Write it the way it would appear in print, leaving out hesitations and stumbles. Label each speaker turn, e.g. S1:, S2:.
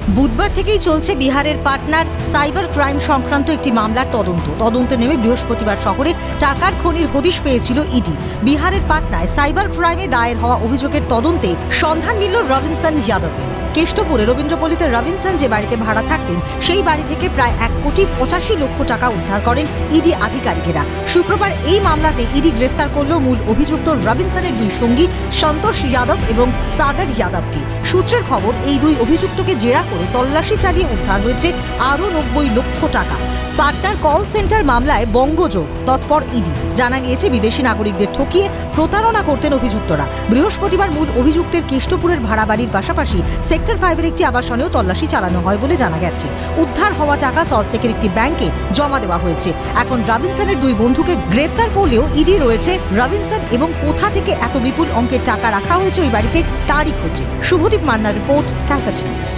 S1: বুধবার থেকেই চলছে বিহারের পাটনার সাইবার ক্রাইম সংক্রান্ত একটি মামলার তদন্তে নেমে বৃহস্পতিবার শহরে টাকার খনির হদিশ পেয়েছিল ইডি। বিহারের পাটনায় সাইবার ক্রাইমে দায়ের হওয়া অভিযোগের তদন্তে সন্ধান মিলল রবিনসন যাদব। কেষ্টপুরে রবীন্দ্রপল্লীতে রবিনসন যে বাড়িতে ভাড়া থাকতেন সেই বাড়ি থেকে প্রায় 1,85,00,000 টাকা উদ্ধার করেন ইডি আধিকারিকেরা। শুক্রবার এই মামলাতে ইডি গ্রেফতার করল মূল অভিযুক্ত রবিনসনের দুই সঙ্গী সন্তোষ যাদব এবং সাগর যাদবকে। সূত্রের খবর, এই দুই অভিযুক্তকে জেরা করে তল্লাশি চালিয়ে উদ্ধার হয়েছে আরও 90 লক্ষ টাকা। পাটনার কল সেন্টার মামলায় বঙ্গযোগ তৎপর ইডি। জানা গিয়েছে, বিদেশি নাগরিকদের ঠকিয়ে প্রতারণা করতেন অভিযুক্তরা। বৃহস্পতিবার মূল অভিযুক্তের কেষ্টপুরের ভাড়া বাড়ির পাশাপাশি সেক্টর 5-এর একটি আবাসনেও তল্লাশি চালানো হয় বলে জানা গেছে। উদ্ধার হওয়া টাকা সল্টলেকের একটি ব্যাংকে জমা দেওয়া হয়েছে। এখন রবিনসনের দুই বন্ধুকে গ্রেফতার করলেও ইডি রয়েছে রবিনসন এবং কোথা থেকে এত বিপুল অঙ্কের টাকা রাখা হয়েছে ওই বাড়িতে তারই খোঁজে। শুভদীপ মান্নার রিপোর্ট, ক্যালকাটা নিউজ।